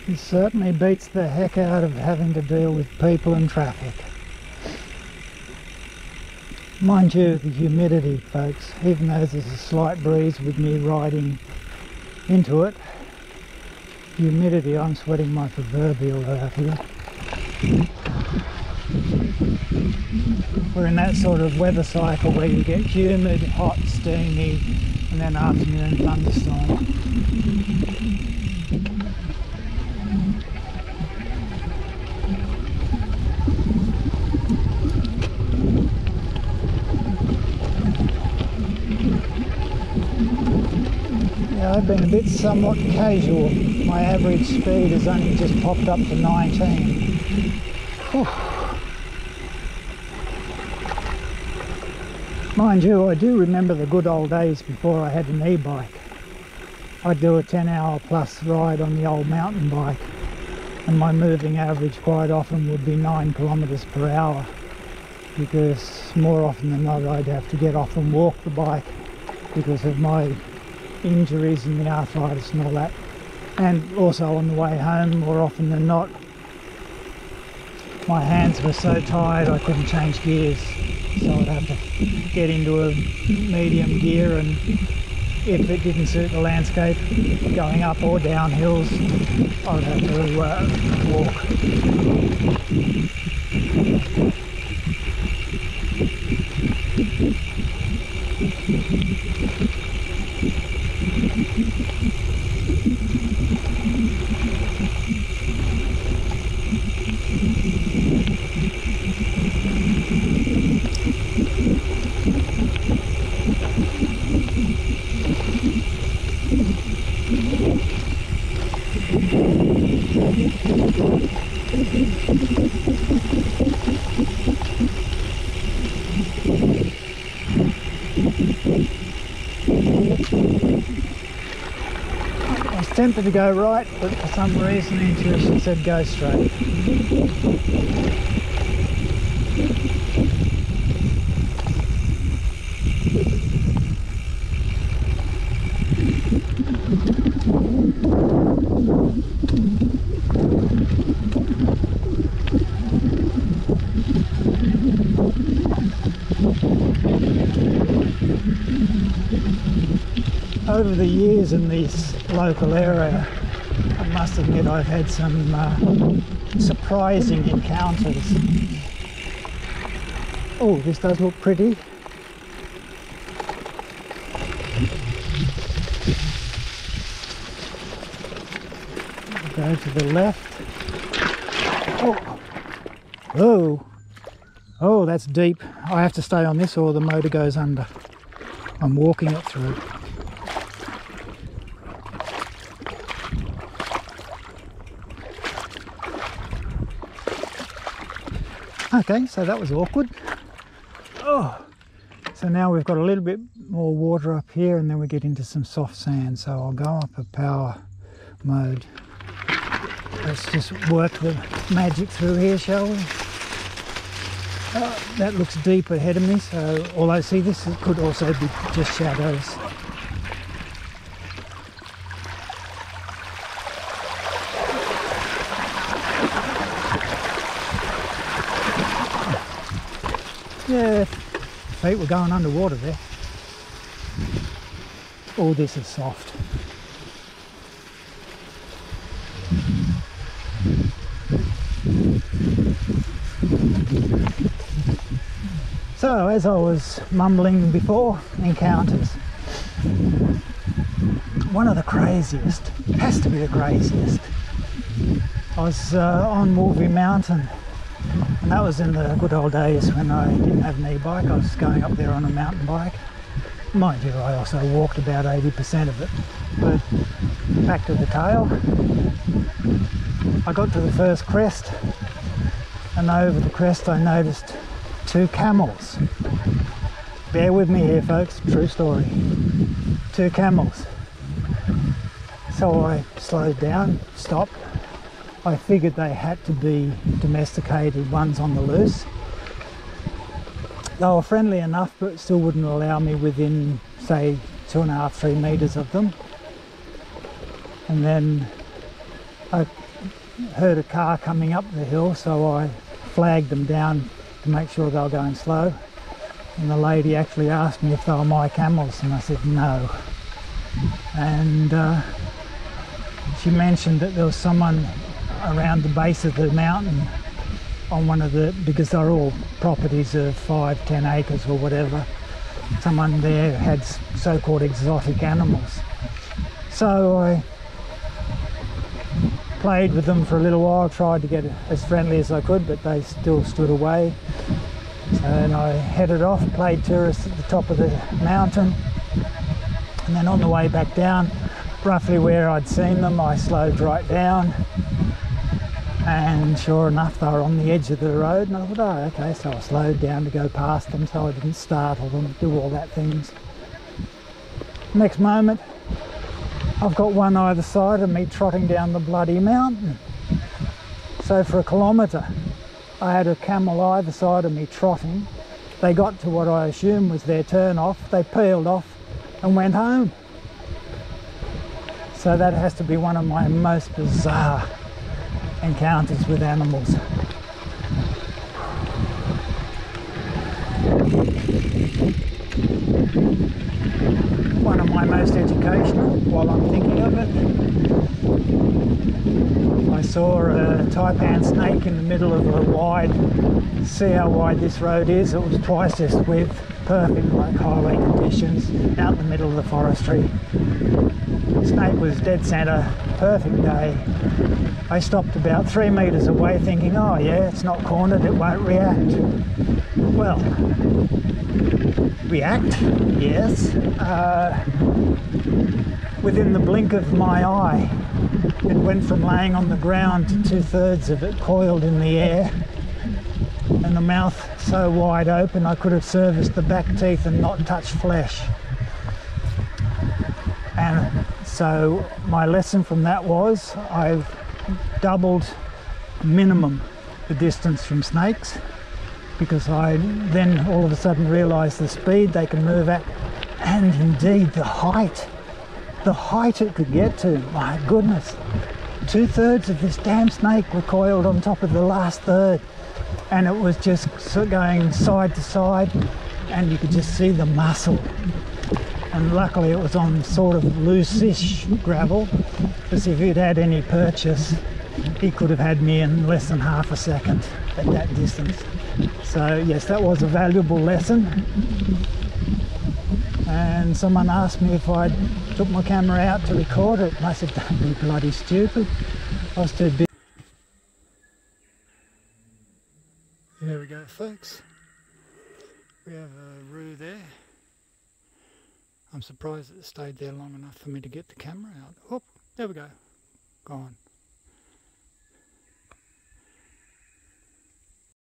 It certainly beats the heck out of having to deal with people and traffic. Mind you, the humidity, folks, even though there's a slight breeze with me riding into it, humidity, I'm sweating my proverbial out here. We're in that sort of weather cycle where you get humid, hot, steamy, and then afternoon thunderstorm. Yeah, I've been a bit somewhat casual. My average speed has only just popped up to 19. Whew. Mind you, I do remember the good old days before I had an e-bike. I'd do a 10-hour plus ride on the old mountain bike, and my moving average quite often would be 9 kilometers per hour, because more often than not I'd have to get off and walk the bike because of my injuries and the arthritis and all that. And also on the way home, more often than not, my hands were so tired I couldn't change gears, so I'd have to get into a medium gear, and if it didn't suit the landscape going up or down hills, I'd have to walk. I was tempted to go right, but for some reason intuition said go straight. Over the years in this local area, I must admit I've had some surprising encounters. Oh, this does look pretty. Go to the left. Oh, oh, oh, that's deep. I have to stay on this or the motor goes under. I'm walking it through. Okay, so that was awkward. Oh, so now we've got a little bit more water up here, and then we get into some soft sand. So I'll go up a power mode. Let's just work the magic through here, shall we? That looks deep ahead of me, so although see, this could also be just shadows. Yeah, feet were going underwater there. Oh, this is soft. So, as I was mumbling before, encounters. One of the craziest, has to be the craziest. I was on Wolvie Mountain, and that was in the good old days when I didn't have an e-bike. I was going up there on a mountain bike. Mind you, I also walked about 80% of it. But back to the tale. I got to the first crest, and over the crest I noticed 2 camels. Bear with me here, folks, true story. 2 camels. So I slowed down, stopped. I figured they had to be domesticated ones on the loose. They were friendly enough, but still wouldn't allow me within, say, 2.5–3 meters of them. And then I heard a car coming up the hill, so I flagged them down to make sure they were going slow. And the lady actually asked me if they were my camels, and I said no. And she mentioned that there was someone around the base of the mountain on one of the, because they're all properties of 5-10 acres or whatever, someone there had so-called exotic animals. So I played with them for a little while, tried to get as friendly as I could, but they still stood away. And I headed off, played tourist at the top of the mountain, and then on the way back down, roughly where I'd seen them, I slowed right down, and sure enough they were on the edge of the road, and I thought, oh okay, so I slowed down to go past them so I didn't startle them, do all that things. Next moment, I've got one either side of me trotting down the bloody mountain. So for a kilometre I had a camel either side of me trotting. They got to what I assume was their turn off, they peeled off and went home. So that has to be one of my most bizarre encounters with animals. One of my most educational while I'm thinking of it. I saw a taipan snake in the middle of a wide, see how wide this road is, it was twice this width, perfect like highway conditions, out in the middle of the forestry. The snake was dead centre, perfect day. I stopped about 3 metres away thinking, oh yeah, it's not cornered, it won't react. Well, react, yes. Within the blink of my eye, it went from laying on the ground to 2/3 of it coiled in the air, and the mouth so wide open I could have serviced the back teeth and not touched flesh. And so my lesson from that was I've doubled minimum the distance from snakes, because I then all of a sudden realised the speed they can move at, and indeed the height it could get to. My goodness, 2/3 of this damn snake were coiled on top of the last third, and it was just going side to side, and you could just see the muscle. And luckily it was on sort of loose-ish gravel, because if he'd had any purchase he could have had me in less than half a second at that distance. So yes, that was a valuable lesson. And someone asked me if I took my camera out to record it, and I said, don't be bloody stupid, I was too busy. There we go folks, we have a roo there. I'm surprised it stayed there long enough for me to get the camera out. Oh, there we go, gone.